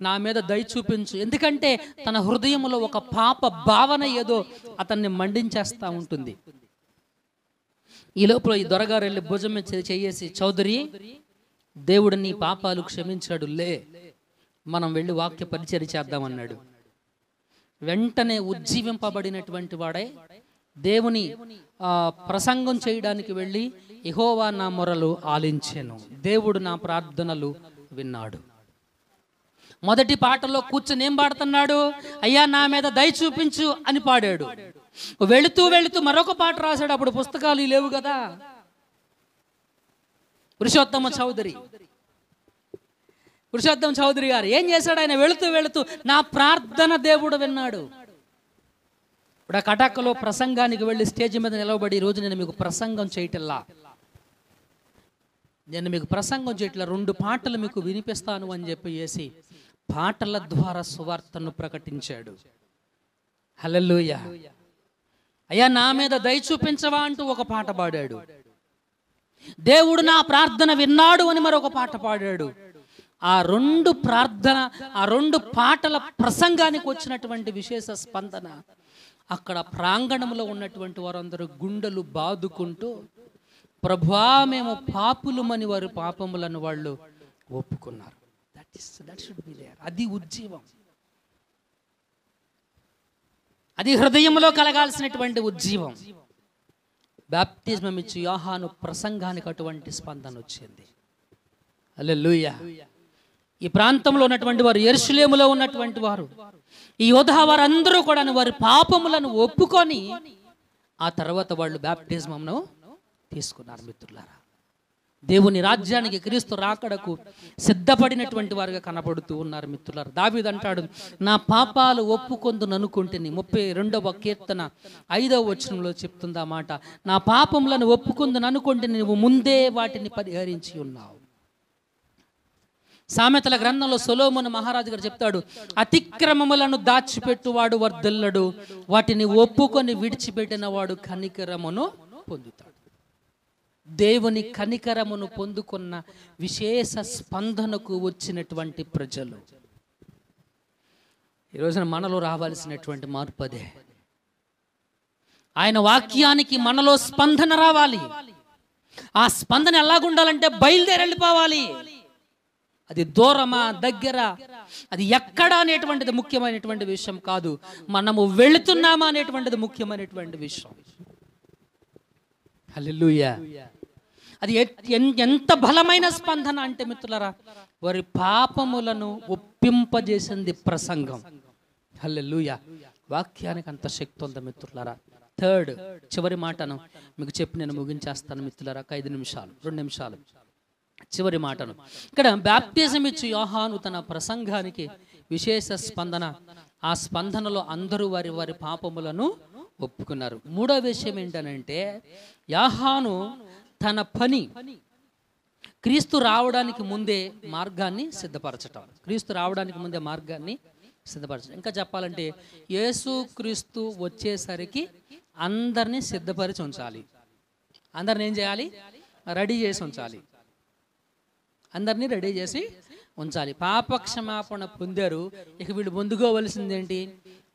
Speaker 1: నా మీద దయ చూపించు. ఎందుకంటే తన హృదయంలో ఒక పాప భావన ఏదో అతన్ని మండించేస్తూ ఉంటుంది. ఈ లోపల ఈ దొరగారు వెళ్ళి భుజం చేసి, చౌదరి దేవుడు నీ పాపాలు క్షమించాడు, లే మనం వెళ్ళి వాక్య పరిచర్య చేద్దామన్నాడు. వెంటనే ఉజ్జీవింపబడినటువంటి వాడై దేవుని ప్రసంగం చేయడానికి వెళ్ళి యెహోవా నా మొరలు ఆలించెను, దేవుడు నా ప్రార్థనలు విన్నాడు. మొదటి పాటలో కూర్చొని ఏం పాడుతున్నాడు? అయ్యా నా మీద దయ చూపించు అని పాడాడు. వెళుతూ మరొక పాట రాశాడు. అప్పుడు పుస్తకాలు లేవు కదా. పురుషోత్తమ చౌదరి గారు ఏం చేశాడు? ఆయన వెళుతూ నా ప్రార్థన దేవుడు విన్నాడు. ఇప్పుడు ఆ కటక్లో ప్రసంగానికి వెళ్ళి స్టేజ్ మీద నిలవబడి, ఈరోజు నేను మీకు ప్రసంగం చేయటల్లా, 2 పాటలు మీకు వినిపిస్తాను అని చెప్పేసి పాటల ద్వారా సువార్తను ప్రకటించాడు. హల్లెలూయా. అయ్యా నా మీద దయ చూపించవా అంటూ ఒక పాట పాడాడు. దేవుడు నా ప్రార్థన విన్నాడు అని మరొక పాట పాడాడు. ఆ రెండు ప్రార్థన, ఆ రెండు పాటల ప్రసంగానికి వచ్చినటువంటి విశేష స్పందన, అక్కడ ప్రాంగణంలో ఉన్నటువంటి వారందరూ గుండెలు బాదుకుంటూ, ప్రభువా మేము పాపులమని వారి పాపములను వాళ్ళు ఒప్పుకున్నారు. That should be there. అది ఉజ్జీవం, అది హృదయంలో కలగాల్సినటువంటి ఉజ్జీవం. బాప్తిజం ఇచ్చి యోహాను ప్రసంగానికి అటువంటి స్పందన వచ్చింది. హల్లెలూయా. ఈ ప్రాంతంలో ఉన్నటువంటి వారు, యెరూషలేములో ఉన్నటువంటి వారు, ఈ యోధా వారందరూ కూడా వారి పాపములను ఒప్పుకొని ఆ తర్వాత వాళ్ళు బాప్తిజంను తీసుకున్నారు. మిత్రులారా, దేవుని రాజ్యానికి, క్రీస్తు రాకడకు సిద్ధపడినటువంటి వారుగా కనబడుతూ ఉన్నారు. మిత్రులారా, దావీదు అంటాడు, నా పాపాలు ఒప్పుకొందును అనుకుంటుని. 32వ కీర్తన 5వ వచనంలో చెప్తుంది ఆ మాట. నా పాపములను ఒప్పుకొందును అనుకుంటే నువ్వు ముందే వాటిని పరిహరించి ఉన్నావు. సామెతల గ్రంథంలో సొలొమోను మహారాజు గారు చెప్తాడు, అతిక్రమములను దాచిపెట్టువాడు వర్ధిల్లడు, వాటిని ఒప్పుకొని విడిచిపెట్టిన వాడు కనికరమును పొందుతాడు. దేవుని కనికరమును పొందుకున్న విశేష స్పందనకు వచ్చినటువంటి ప్రజలు. ఈ రోజున మనలో రావాల్సినటువంటి మార్పు అదే. ఆయన వాక్యానికి మనలో స్పందన రావాలి. ఆ స్పందన ఎలాగుండాలంటే బయలుదేరి వెళ్ళిపోవాలి. అది దూరమా, దగ్గర, అది ఎక్కడ అనేటువంటిది ముఖ్యమైనటువంటి విషయం కాదు. మనము వెళుతున్నామా అనేటువంటిది ముఖ్యమైనటువంటి విషయం. హల్లెలూయా. అది ఎంత బలమైన స్పందన అంటే మిత్రులారా, వారి పాపములను ఒప్పింపజేసింది ప్రసంగం. హల్లెలూయా. వాక్యానికి అంత శక్తి ఉంది మిత్రులారా. థర్డ్, చివరి మాటను మీకు చెప్పి నేను ముగించేస్తాను మిత్రులారా. 2 నిమిషాలు చివరి మాటను. ఇక్కడ బాప్తిజం ఇచ్చి యోహాను తన ప్రసంగానికి విశేష స్పందన. ఆ స్పందనలో అందరూ వారి వారి పాపములను ఒప్పుకున్నారు. మూడో విషయం ఏంటనంటే, యోహాను తన పని క్రీస్తు రావడానికి ముందే మార్గాన్ని సిద్ధపరచటం. క్రీస్తు రావడానికి ముందే మార్గాన్ని సిద్ధపరచడం. ఇంకా చెప్పాలంటే, యేసు క్రీస్తు వచ్చేసరికి అందరినీ సిద్ధపరిచి ఉంచాలి. అందరిని ఏం చేయాలి? రెడీ చేసి ఉంచాలి. అందరినీ రెడీ చేసి ఉంచాలి. పాపక్షమాపణ పొందారు. ఇక వీళ్ళు పొందుకోవలసింది ఏంటి?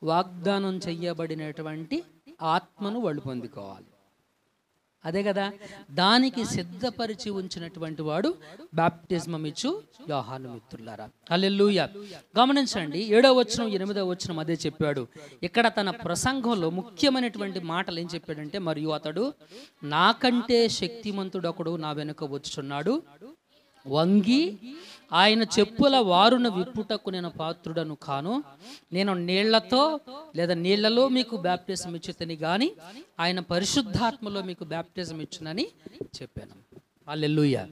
Speaker 1: వాగ్దానం చెయ్యబడినటువంటి ఆత్మను వాళ్ళు పొందుకోవాలి. అదే కదా, దానికి సిద్ధపరిచి ఉంచినటువంటి వాడు బాప్తిజం ఇచ్చు యోహాను. మిత్రులారా, హల్లెలూయా. గమనించండి, 7వ వచనం 8వ వచనం అదే చెప్పాడు. ఇక్కడ తన ప్రసంగంలో ముఖ్యమైనటువంటి మాటలు ఏం చెప్పాడంటే, మరియు అతడు నాకంటే శక్తిమంతుడు ఒకడు నా వెనుక వచ్చుచున్నాడు, వంగి ఆయన చెప్పుల వారును విప్పుటకు నేను పాత్రుడను కాను, నేను నీళ్లతో లేదా నీళ్లలో మీకు బాప్తిజం ఇచ్చుతని గాని ఆయన పరిశుద్ధాత్మలో మీకు బాప్తిజం ఇచ్చునని చెప్పాను. హల్లెలూయా.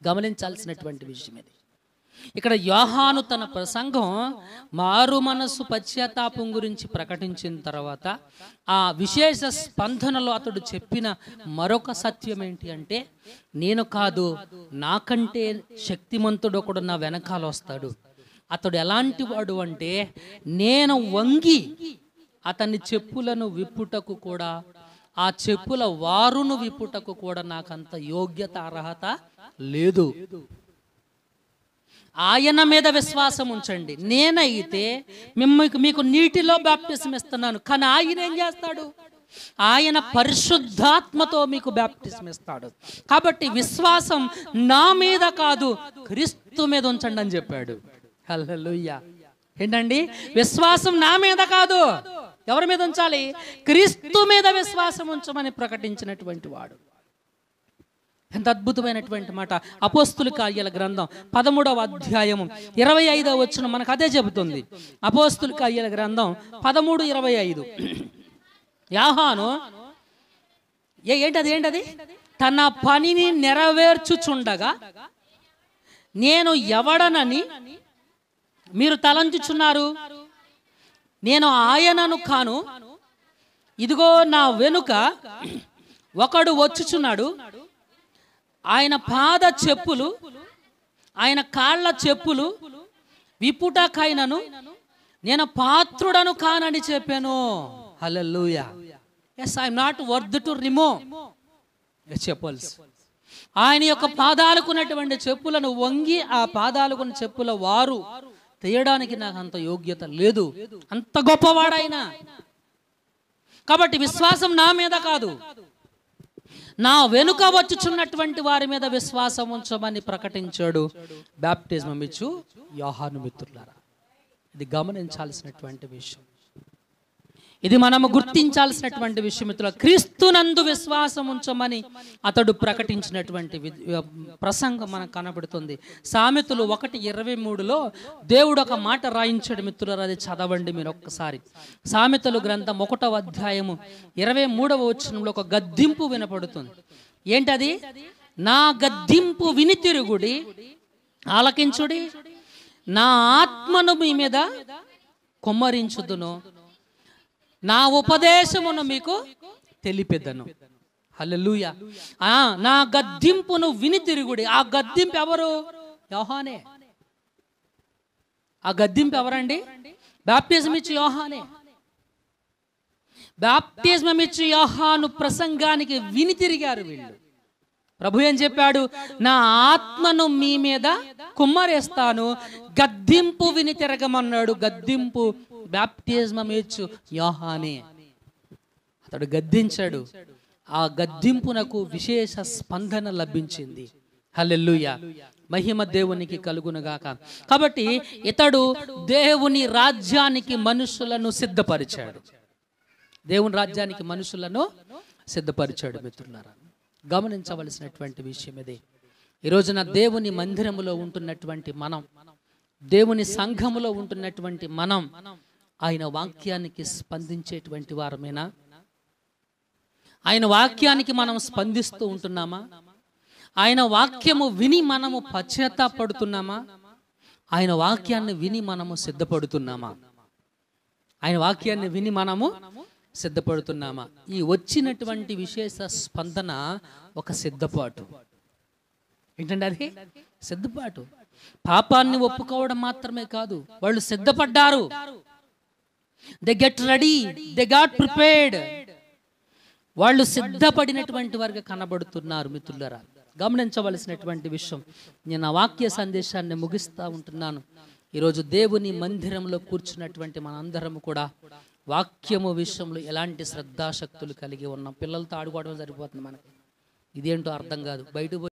Speaker 1: గమనించాల్సినటువంటి విషయం ఇది. ఇక్కడ యోహాను తన ప్రసంగం మారు మనసు పశ్చాత్తాపం గురించి ప్రకటించిన తర్వాత ఆ విశేష స్పందనలో అతడు చెప్పిన మరొక సత్యం ఏంటి అంటే, నేను కాదు, నాకంటే శక్తిమంతుడు ఒకడు నా వెనకాల వస్తాడు. అతడు ఎలాంటి వాడు అంటే, నేను వంగి అతని చెప్పులను విప్పుటకు కూడా, ఆ చెప్పుల వారును విప్పుటకు కూడా నాకంత యోగ్యత, అర్హత లేదు. ఆయన మీద విశ్వాసం ఉంచండి. నేనైతే మీకు నీటిలో బాప్తిజం ఇస్తున్నాను, కానీ ఆయన ఏం చేస్తాడు? ఆయన పరిశుద్ధాత్మతో మీకు బాప్తిజం ఇస్తాడు. కాబట్టి విశ్వాసం నా మీద కాదు, క్రీస్తు మీద ఉంచండి అని చెప్పాడు. హల్లెలూయా. ఏంటండి? విశ్వాసం నా మీద కాదు, ఎవరి మీద ఉంచాలి? క్రీస్తు మీద విశ్వాసం ఉంచమని ప్రకటించినటువంటి వాడు. ఎంత అద్భుతమైనటువంటి మాట. అపోస్తుల కార్యాల గ్రంథం 13వ అధ్యాయము 25వ వచనం మనకు అదే చెబుతుంది. అపోస్తుల కార్యాల గ్రంథం 13:25. యోహాను ఏంటది? తన పనిని నెరవేర్చుచుండగా నేను ఎవడనని మీరు తలంచుచున్నారు? నేను ఆయనను కాను, ఇదిగో నా వెనుక ఒకడు వచ్చుచున్నాడు, ఆయన పాద చెప్పులు, ఆయన కాళ్ళ చెప్పులు విప్పుటకైనను నేను పాత్రుడను కానని చెప్పాను. Hallelujah. Yes, I'm not worth to remove chappals. ఆయన యొక్క పాదాలకున్నటువంటి చెప్పులను వంగి ఆ పాదాలకున్న చెప్పుల వారు తీయడానికి నాకు అంత యోగ్యత లేదు. అంత గొప్పవాడైనా. కాబట్టి విశ్వాసం నా మీద కాదు, నా వెనుక వచ్చుచున్నటువంటి వారి మీద విశ్వాసం ఉంచమని ప్రకటించాడు బాప్టిజం ఇచ్చు యోహాను. మిత్రులారా, ఇది గమనించాల్సినటువంటి విషయం, ఇది మనము గుర్తించాల్సినటువంటి విషయం. మిత్రులారా, క్రీస్తునందు విశ్వాసం ఉంచమని అతడు ప్రకటించినటువంటి ప్రసంగం మనకు కనబడుతుంది. సామెతలు 1:23లో దేవుడు ఒక మాట రాయించాడు. మిత్రులారా, అది చదవండి మీరు ఒక్కసారి. సామెతలు గ్రంథం 1వ అధ్యాయము 23వ వచనంలో ఒక గద్దింపు వినపడుతుంది. ఏంటది? నా గద్దింపు విని తిరుగుడి, ఆలకించుడి, నా ఆత్మను మీ మీద కుమ్మరించుదును, నా ఉపదేశమును మీకు తెలిపెదను. హల్లెలూయా. నా గద్దింపును విని తిరుగుడి. ఆ గద్దింపు ఎవరు? యోహానే. ఆ గద్దింపు ఎవరండి? బాప్టిజం ఇచ్చి యోహానే. బాప్టిజం ఇచ్చి యోహాను ప్రసంగానికి విని తిరిగారు వీళ్ళు. ప్రభు ఏం చెప్పాడు? నా ఆత్మను మీ మీద కుమ్మరేస్తాను, గద్దింపు విని తిరగమన్నాడు. గద్దింపు బాప్టిజం ఇచ్చు యోహానే. అతడు గద్దించాడు. ఆ గద్దింపునకు విశేష స్పందన లభించింది. హల్లెలూయా. మహిమ దేవునికి కలుగునుగాక. కాబట్టి ఇతడు దేవుని రాజ్యానికి మనుషులను సిద్ధపరిచాడు. దేవుని రాజ్యానికి మనుషులను సిద్ధపరిచాడు. మిత్రులారా, గమనించవలసినటువంటి విషయం ఇదే. ఈ రోజున దేవుని మందిరములో ఉంటున్నటువంటి మనం, దేవుని సంఘములో ఉంటున్నటువంటి మనం ఆయన వాక్యానికి స్పందించేటువంటి వారమేనా? ఆయన వాక్యానికి మనం స్పందిస్తూ ఉంటున్నామా? ఆయన వాక్యము విని మనము పశ్చాత్తాపడుతున్నామా? ఆయన వాక్యాన్ని విని మనము సిద్ధపడుతున్నామా? ఆయన వాక్యాన్ని విని మనము సిద్ధపడుతున్నామా? ఈ వచ్చినటువంటి విశేష స్పందన ఒక సిద్ధపాటు. ఏంటంటే అది సిద్ధపాటు. పాపాన్ని ఒప్పుకోవడం మాత్రమే కాదు, వాళ్ళు సిద్ధపడ్డారు. They get ready, they got prepared. వాళ్ళు సిద్ధపడినటువంటి వారికి కనబడుతున్నారు. మిత్రులారా, గమనించవలసినటువంటి విషయం. నేను ఆ వాక్య సందేశాన్ని ముగిస్తూ ఉంటున్నాను. ఈరోజు దేవుని మందిరంలో కూర్చున్నటువంటి మనందరము కూడా వాక్యము విషయంలో ఎలాంటి శ్రద్ధాశక్తులు కలిగి ఉన్నాం. పిల్లలతో ఆడుకోవడం సరిపోతుంది మనకి. ఇదేంటో అర్థం కాదు. బయట